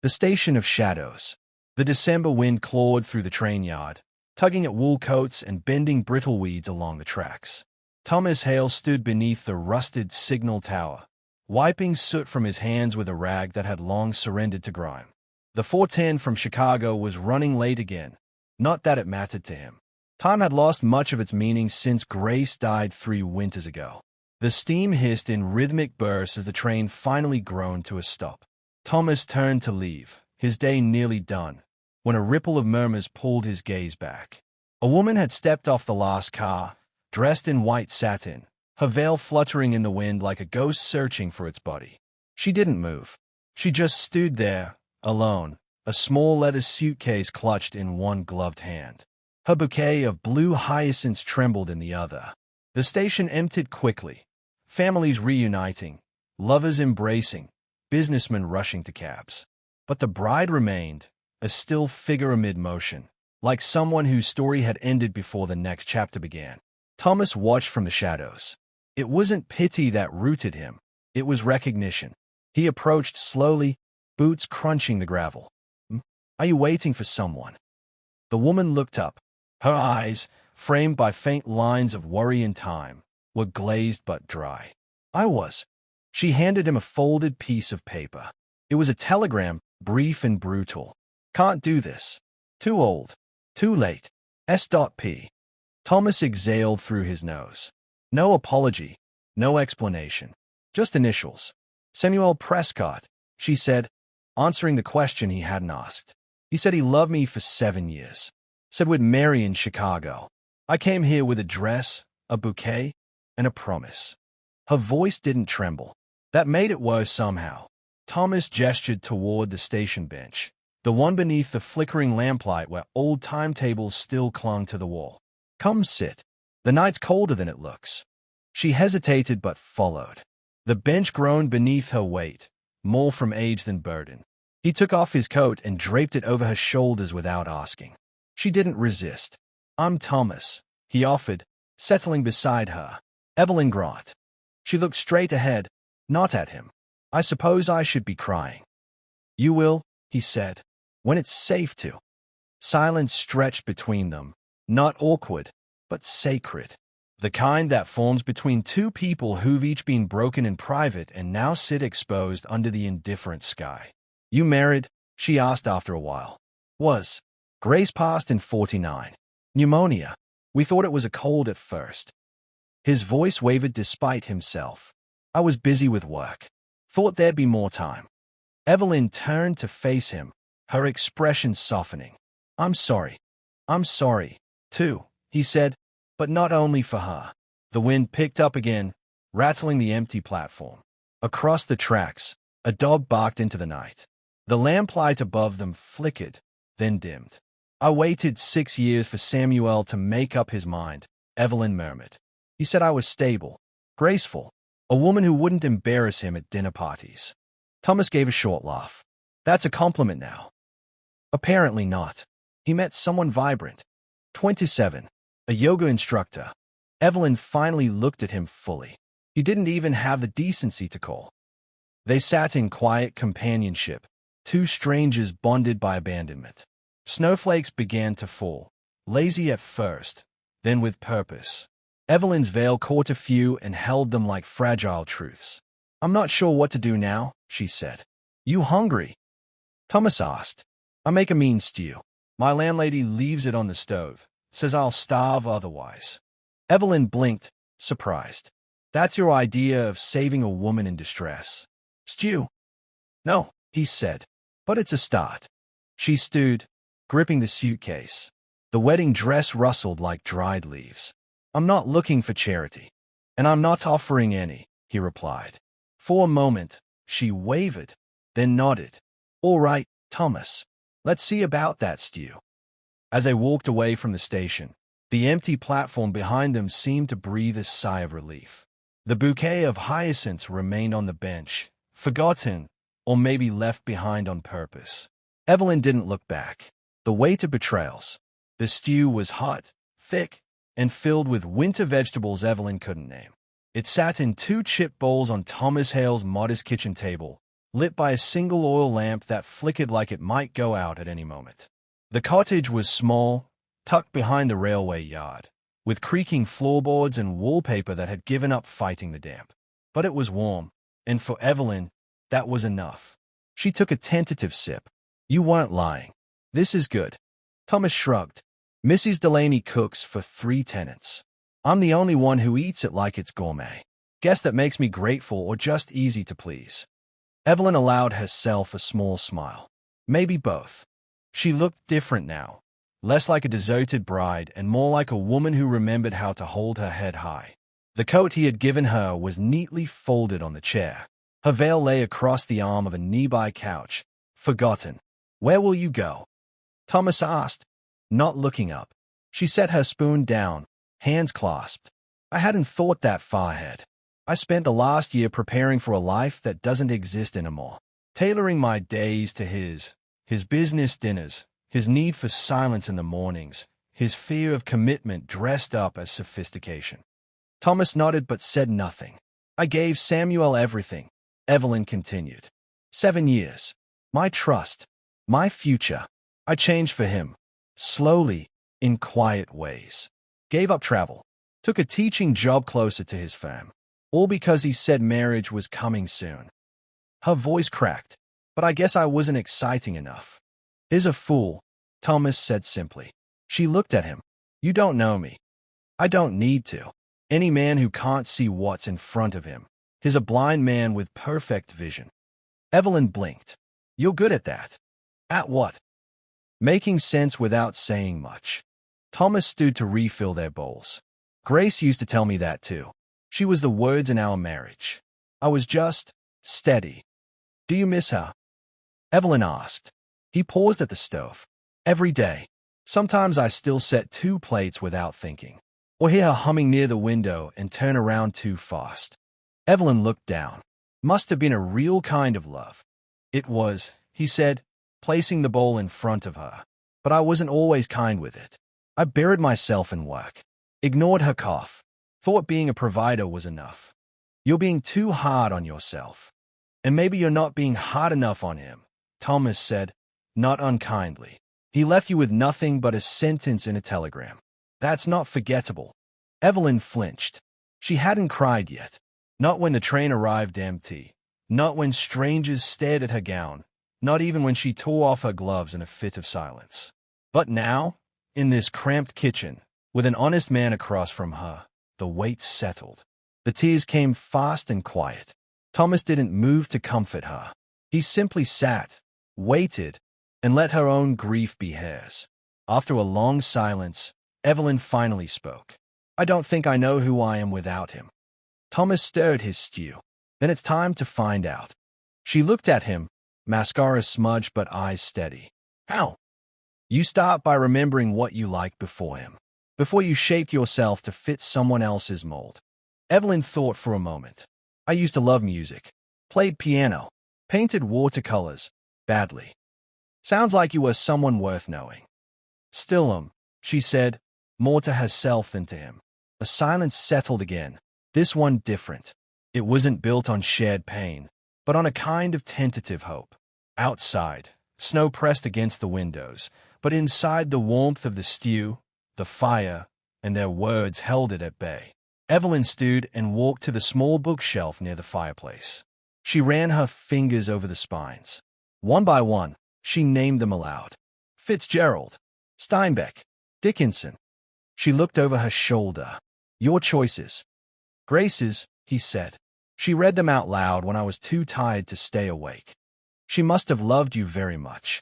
The station of shadows. The December wind clawed through the train yard, tugging at wool coats and bending brittle weeds along the tracks. Thomas Hale stood beneath the rusted signal tower, wiping soot from his hands with a rag that had long surrendered to grime. The 410 from Chicago was running late again, not that it mattered to him. Time had lost much of its meaning since Grace died 3 winters ago. The steam hissed in rhythmic bursts as the train finally groaned to a stop. Thomas turned to leave, his day nearly done, when a ripple of murmurs pulled his gaze back. A woman had stepped off the last car, dressed in white satin, her veil fluttering in the wind like a ghost searching for its body. She didn't move. She just stood there, alone, a small leather suitcase clutched in one gloved hand. Her bouquet of blue hyacinths trembled in the other. The station emptied quickly, families reuniting, lovers embracing, businessmen rushing to cabs. But the bride remained, a still figure amid motion, like someone whose story had ended before the next chapter began. Thomas watched from the shadows. It wasn't pity that rooted him. It was recognition. He approached slowly, boots crunching the gravel. "Are you waiting for someone?" The woman looked up. Her eyes, framed by faint lines of worry and time, were glazed but dry. "I was." She handed him a folded piece of paper. It was a telegram, brief and brutal. "Can't do this. Too old. Too late. S.P." Thomas exhaled through his nose. No apology, no explanation. Just initials. "Samuel Prescott," she said, answering the question he hadn't asked. "He said he loved me for 7 years. Said we'd marry in Chicago. I came here with a dress, a bouquet, and a promise." Her voice didn't tremble. That made it worse somehow. Thomas gestured toward the station bench, the one beneath the flickering lamplight where old timetables still clung to the wall. "Come sit. The night's colder than it looks." She hesitated but followed. The bench groaned beneath her weight, more from age than burden. He took off his coat and draped it over her shoulders without asking. She didn't resist. "I'm Thomas," he offered, settling beside her. "Evelyn Grant." She looked straight ahead, not at him. "I suppose I should be crying." "You will," he said, "when it's safe to." Silence stretched between them, not awkward, but sacred. The kind that forms between two people who've each been broken in private and now sit exposed under the indifferent sky. "You married?" she asked after a while. "Was. Grace passed in 49. Pneumonia. We thought it was a cold at first." His voice wavered despite himself. "I was busy with work. Thought there'd be more time." Evelyn turned to face him, her expression softening. "I'm sorry. I'm sorry, too," he said, but not only for her. The wind picked up again, rattling the empty platform. Across the tracks, a dog barked into the night. The lamplight above them flickered, then dimmed. "I waited 6 years for Samuel to make up his mind," Evelyn murmured. "He said I was stable, graceful, a woman who wouldn't embarrass him at dinner parties." Thomas gave a short laugh. "That's a compliment now." "Apparently not. He met someone vibrant. 27, a yoga instructor." Evelyn finally looked at him fully. He didn't even have the decency to call. They sat in quiet companionship, two strangers bonded by abandonment. Snowflakes began to fall, lazy at first, then with purpose. Evelyn's veil caught a few and held them like fragile truths. "I'm not sure what to do now," she said. "You hungry?" Thomas asked. "I make a mean stew. My landlady leaves it on the stove. Says I'll starve otherwise." Evelyn blinked, surprised. "That's your idea of saving a woman in distress? Stew?" "No," he said, "but it's a start." She stood, gripping the suitcase. The wedding dress rustled like dried leaves. "I'm not looking for charity, and I'm not offering any," he replied. For a moment, she wavered, then nodded. "All right, Thomas. Let's see about that stew." As they walked away from the station, the empty platform behind them seemed to breathe a sigh of relief. The bouquet of hyacinths remained on the bench, forgotten, or maybe left behind on purpose. Evelyn didn't look back. The weight of betrayals. The stew was hot, thick, and filled with winter vegetables Evelyn couldn't name. It sat in 2 chip bowls on Thomas Hale's modest kitchen table, lit by a single oil lamp that flickered like it might go out at any moment. The cottage was small, tucked behind the railway yard, with creaking floorboards and wallpaper that had given up fighting the damp. But it was warm, and for Evelyn, that was enough. She took a tentative sip. You weren't lying. This is good. Thomas shrugged. Mrs. Delaney cooks for 3 tenants. I'm the only one who eats it like it's gourmet. Guess that makes me grateful or just easy to please. Evelyn allowed herself a small smile. Maybe both. She looked different now, less like a deserted bride and more like a woman who remembered how to hold her head high. The coat he had given her was neatly folded on the chair. Her veil lay across the arm of a nearby couch, forgotten. Where will you go? Thomas asked, not looking up. She set her spoon down, hands clasped. I hadn't thought that far ahead. I spent the last year preparing for a life that doesn't exist anymore, tailoring my days to his business dinners, his need for silence in the mornings, his fear of commitment dressed up as sophistication. Thomas nodded but said nothing. I gave Samuel everything, Evelyn continued. 7 years. My trust. My future. I changed for him. Slowly, in quiet ways. Gave up travel. Took a teaching job closer to his firm. All because he said marriage was coming soon. Her voice cracked. But I guess I wasn't exciting enough. Is a fool, Thomas said simply. She looked at him. You don't know me. I don't need to. Any man who can't see what's in front of him is a blind man with perfect vision. Evelyn blinked. You're good at that. At what? Making sense without saying much. Thomas stood to refill their bowls. Grace used to tell me that too. She was the words in our marriage. I was just steady. Do you miss her? Evelyn asked. He paused at the stove. Every day. Sometimes I still set 2 plates without thinking, or hear her humming near the window and turn around too fast. Evelyn looked down. Must have been a real kind of love. It was, he said, placing the bowl in front of her. But I wasn't always kind with it. I buried myself in work. Ignored her cough. Thought being a provider was enough. You're being too hard on yourself. And maybe you're not being hard enough on him, Thomas said, not unkindly. He left you with nothing but a sentence in a telegram. That's not forgettable. Evelyn flinched. She hadn't cried yet. Not when the train arrived empty. Not when strangers stared at her gown. Not even when she tore off her gloves in a fit of silence. But now, in this cramped kitchen, with an honest man across from her, the weight settled. The tears came fast and quiet. Thomas didn't move to comfort her. He simply sat, waited, and let her own grief be hers. After a long silence, Evelyn finally spoke. I don't think I know who I am without him. Thomas stirred his stew. Then it's time to find out. She looked at him, mascara smudged but eyes steady. How? You start by remembering what you liked before him, before you shaped yourself to fit someone else's mold. Evelyn thought for a moment. I used to love music. Played piano. Painted watercolors. Badly. Sounds like you were someone worth knowing. Still, she said, more to herself than to him. A silence settled again, this one different. It wasn't built on shared pain, but on a kind of tentative hope. Outside, snow pressed against the windows, but inside the warmth of the stew, the fire, and their words held it at bay. Evelyn stood and walked to the small bookshelf near the fireplace. She ran her fingers over the spines. One by one, she named them aloud. Fitzgerald, Steinbeck, Dickinson. She looked over her shoulder. Your choices. Grace's, he said. She read them out loud when I was too tired to stay awake. She must have loved you very much.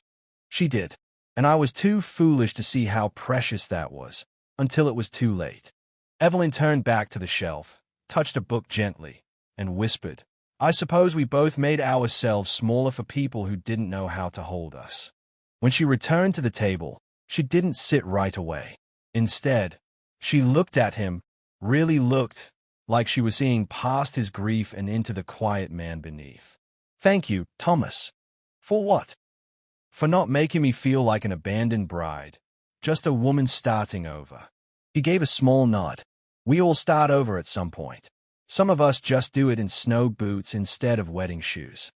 She did, and I was too foolish to see how precious that was, until it was too late. Evelyn turned back to the shelf, touched a book gently, and whispered, I suppose we both made ourselves smaller for people who didn't know how to hold us. When she returned to the table, she didn't sit right away. Instead, she looked at him, really looked, like she was seeing past his grief and into the quiet man beneath. Thank you, Thomas. For what? For not making me feel like an abandoned bride, just a woman starting over. He gave a small nod. We all start over at some point. Some of us just do it in snow boots instead of wedding shoes.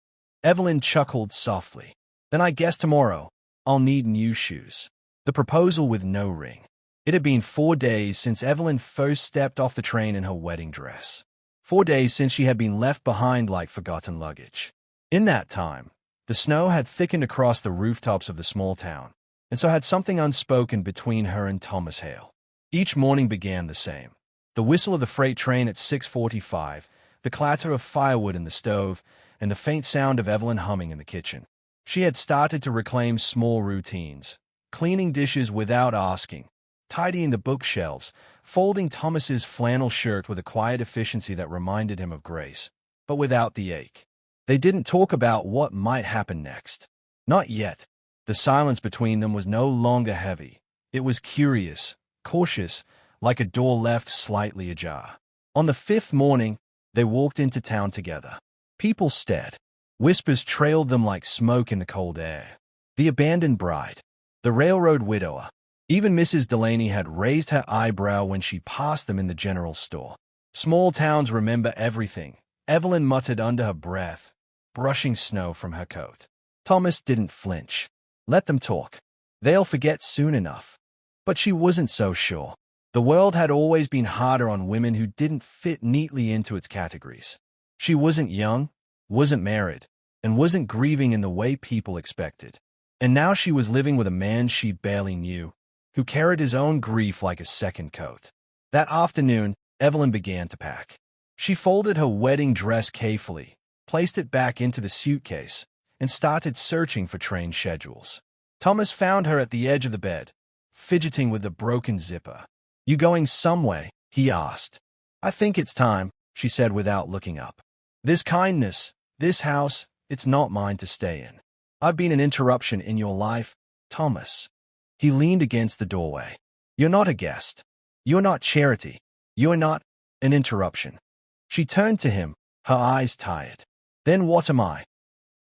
Evelyn chuckled softly. Then I guess tomorrow I'll need new shoes. The proposal with no ring. It had been 4 days since Evelyn first stepped off the train in her wedding dress. 4 days since she had been left behind like forgotten luggage. In that time, the snow had thickened across the rooftops of the small town, and so had something unspoken between her and Thomas Hale. Each morning began the same. The whistle of the freight train at 6:45, the clatter of firewood in the stove, and the faint sound of Evelyn humming in the kitchen. She had started to reclaim small routines, cleaning dishes without asking, tidying the bookshelves, folding Thomas's flannel shirt with a quiet efficiency that reminded him of Grace, but without the ache. They didn't talk about what might happen next. Not yet. The silence between them was no longer heavy. It was curious, cautious, like a door left slightly ajar. On the 5th morning, they walked into town together. People stared. Whispers trailed them like smoke in the cold air. The abandoned bride. The railroad widower. Even Mrs. Delaney had raised her eyebrow when she passed them in the general store. Small towns remember everything, Evelyn muttered under her breath, brushing snow from her coat. Thomas didn't flinch. Let them talk. They'll forget soon enough. But she wasn't so sure. The world had always been harder on women who didn't fit neatly into its categories. She wasn't young, wasn't married, and wasn't grieving in the way people expected. And now she was living with a man she barely knew, who carried his own grief like a second coat. That afternoon, Evelyn began to pack. She folded her wedding dress carefully, placed it back into the suitcase, and started searching for train schedules. Thomas found her at the edge of the bed, fidgeting with the broken zipper. "You going somewhere?" he asked. "I think it's time," she said without looking up. "This kindness, this house, it's not mine to stay in. I've been an interruption in your life, Thomas." He leaned against the doorway. "You're not a guest. You're not charity. You're not an interruption." She turned to him, her eyes tired. "Then what am I?"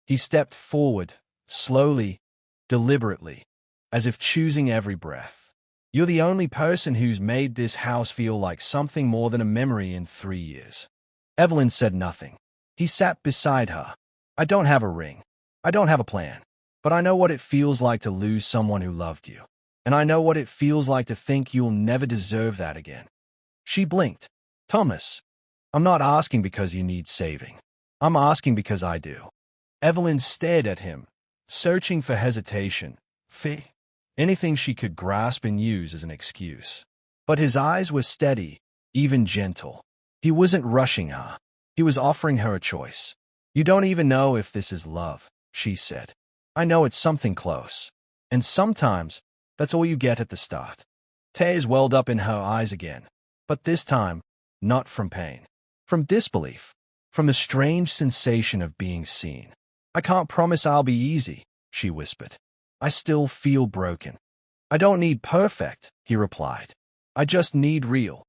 He stepped forward, slowly, deliberately, as if choosing every breath. "You're the only person who's made this house feel like something more than a memory in 3 years." Evelyn said nothing. He sat beside her. "I don't have a ring. I don't have a plan. But I know what it feels like to lose someone who loved you. And I know what it feels like to think you'll never deserve that again." She blinked. "Thomas, I'm not asking because you need saving. I'm asking because I do." Evelyn stared at him, searching for hesitation, anything she could grasp and use as an excuse. But his eyes were steady, even gentle. He wasn't rushing her. He was offering her a choice. "You don't even know if this is love," she said. "I know it's something close. And sometimes, that's all you get at the start." Tears welled up in her eyes again, but this time, not from pain. From disbelief. From the strange sensation of being seen. "I can't promise I'll be easy," she whispered. "I still feel broken." "I don't need perfect," he replied. "I just need real."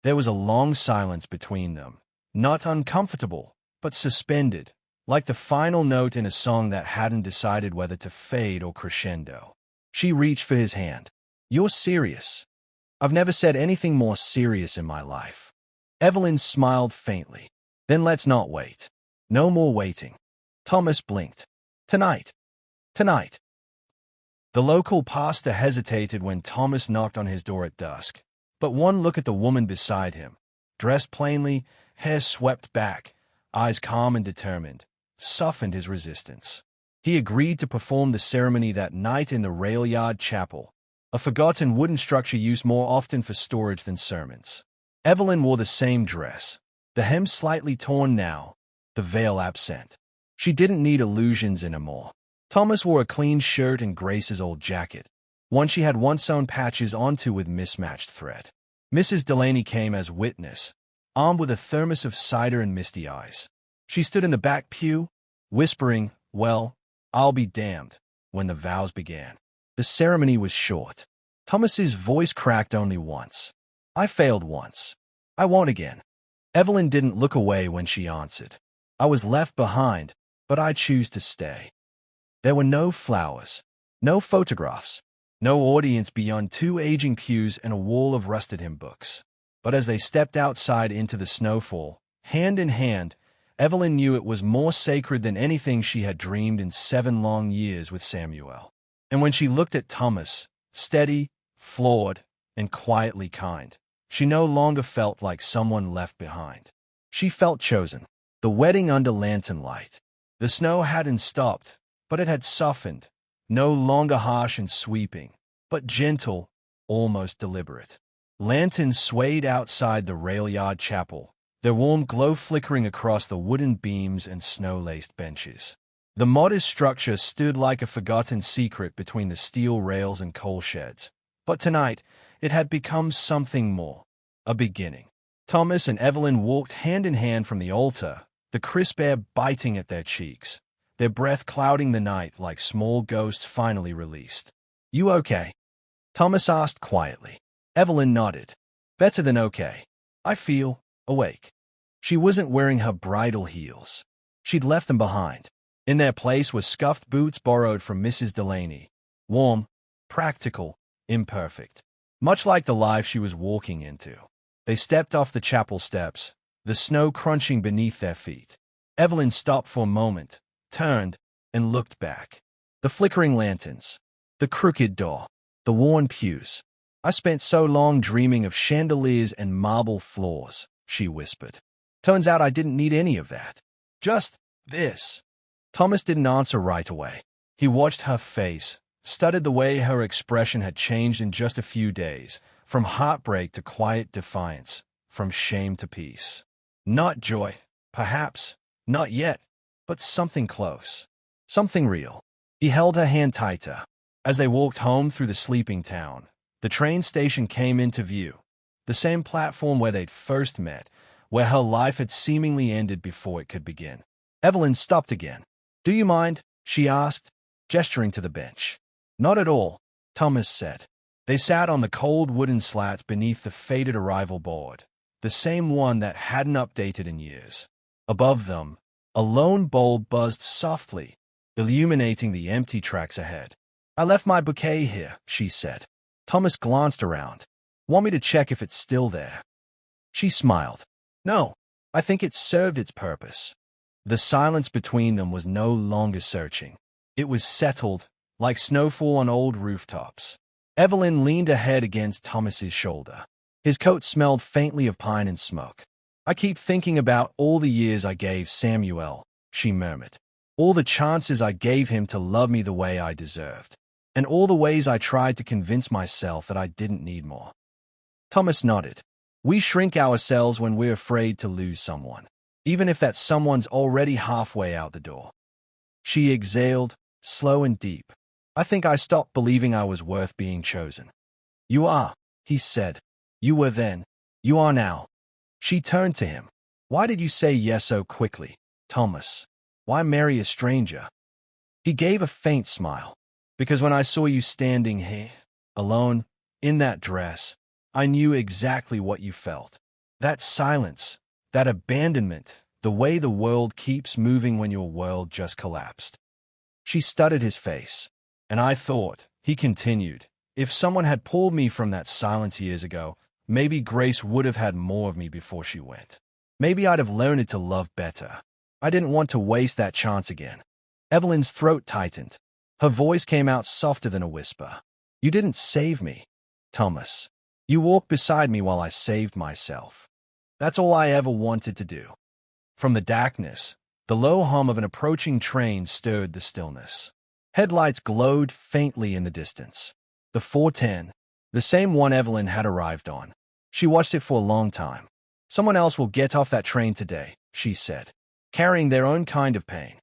There was a long silence between them, not uncomfortable, but suspended, like the final note in a song that hadn't decided whether to fade or crescendo. She reached for his hand. "You're serious." "I've never said anything more serious in my life." Evelyn smiled faintly. "Then let's not wait. No more waiting." Thomas blinked. "Tonight. Tonight." The local pastor hesitated when Thomas knocked on his door at dusk, but one look at the woman beside him, dressed plainly, hair swept back, eyes calm and determined, softened his resistance. He agreed to perform the ceremony that night in the rail yard chapel, a forgotten wooden structure used more often for storage than sermons. Evelyn wore the same dress, the hem slightly torn now, the veil absent. She didn't need illusions anymore. Thomas wore a clean shirt and Grace's old jacket, one she had once sewn patches onto with mismatched thread. Mrs. Delaney came as witness, armed with a thermos of cider and misty eyes. She stood in the back pew, whispering, "Well, I'll be damned," when the vows began. The ceremony was short. Thomas's voice cracked only once. "I failed once. I won't again." Evelyn didn't look away when she answered. "I was left behind, but I choose to stay." There were no flowers, no photographs, no audience beyond 2 aging pews and a wall of rusted hymn books. But as they stepped outside into the snowfall, hand in hand, Evelyn knew it was more sacred than anything she had dreamed in 7 long years with Samuel. And when she looked at Thomas, steady, flawed, and quietly kind, she no longer felt like someone left behind. She felt chosen. The wedding under lantern light. The snow hadn't stopped, but it had softened, no longer harsh and sweeping, but gentle, almost deliberate. Lanterns swayed outside the rail-yard chapel, their warm glow flickering across the wooden beams and snow-laced benches. The modest structure stood like a forgotten secret between the steel rails and coal sheds. But tonight, it had become something more. A beginning. Thomas and Evelyn walked hand in hand from the altar, the crisp air biting at their cheeks, their breath clouding the night like small ghosts finally released. "You okay?" Thomas asked quietly. Evelyn nodded. "Better than okay. I feel awake." She wasn't wearing her bridal heels. She'd left them behind. In their place were scuffed boots borrowed from Mrs. Delaney. Warm, practical, imperfect. Much like the life she was walking into. They stepped off the chapel steps, the snow crunching beneath their feet. Evelyn stopped for a moment, turned, and looked back. The flickering lanterns, the crooked door, the worn pews. "I spent so long dreaming of chandeliers and marble floors," she whispered. "Turns out I didn't need any of that. Just this." Thomas didn't answer right away. He watched her face, studied the way her expression had changed in just a few days, from heartbreak to quiet defiance, from shame to peace. Not joy, perhaps, not yet, but something close, something real. He held her hand tighter. As they walked home through the sleeping town, the train station came into view, the same platform where they'd first met, where her life had seemingly ended before it could begin. Evelyn stopped again. "Do you mind?" she asked, gesturing to the bench. "Not at all," Thomas said. They sat on the cold wooden slats beneath the faded arrival board, the same one that hadn't updated in years. Above them, a lone bulb buzzed softly, illuminating the empty tracks ahead. "I left my bouquet here," she said. Thomas glanced around. "Want me to check if it's still there?" She smiled. "No, I think it served its purpose." The silence between them was no longer searching. It was settled, like snowfall on old rooftops. Evelyn leaned her head against Thomas's shoulder. His coat smelled faintly of pine and smoke. "I keep thinking about all the years I gave Samuel," she murmured. "All the chances I gave him to love me the way I deserved. And all the ways I tried to convince myself that I didn't need more." Thomas nodded. "We shrink ourselves when we're afraid to lose someone, even if that someone's already halfway out the door." She exhaled, slow and deep. "I think I stopped believing I was worth being chosen." "You are," he said. "You were then. You are now." She turned to him. "Why did you say yes so quickly, Thomas? Why marry a stranger?" He gave a faint smile. "Because when I saw you standing here, alone, in that dress, I knew exactly what you felt. That silence, that abandonment, the way the world keeps moving when your world just collapsed." She studied his face. "And I thought," he continued, "if someone had pulled me from that silence years ago, maybe Grace would have had more of me before she went. Maybe I'd have learned to love better. I didn't want to waste that chance again." Evelyn's throat tightened. Her voice came out softer than a whisper. "You didn't save me, Thomas. You walked beside me while I saved myself. That's all I ever wanted to do." From the darkness, the low hum of an approaching train stirred the stillness. Headlights glowed faintly in the distance. The 410, the same one Evelyn had arrived on. She watched it for a long time. "Someone else will get off that train today," she said, "carrying their own kind of pain."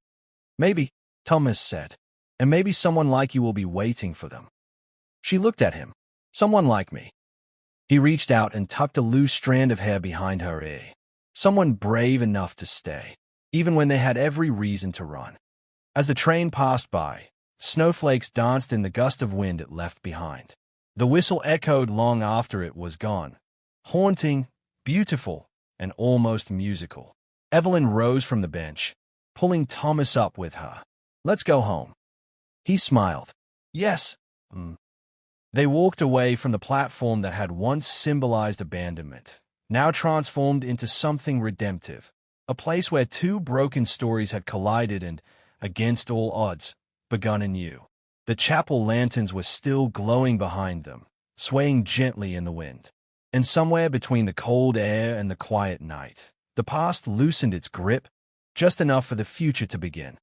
"Maybe," Thomas said, "and maybe someone like you will be waiting for them." She looked at him. "Someone like me." He reached out and tucked a loose strand of hair behind her ear. Someone brave enough to stay, even when they had every reason to run. As the train passed by, snowflakes danced in the gust of wind it left behind. The whistle echoed long after it was gone, haunting, beautiful, and almost musical. Evelyn rose from the bench, pulling Thomas up with her. "Let's go home." He smiled. "Yes." They walked away from the platform that had once symbolized abandonment, now transformed into something redemptive, A place where two broken stories had collided and, against all odds, begun anew. The chapel lanterns were still glowing behind them, swaying gently in the wind. And somewhere between the cold air and the quiet night, the past loosened its grip, just enough for the future to begin.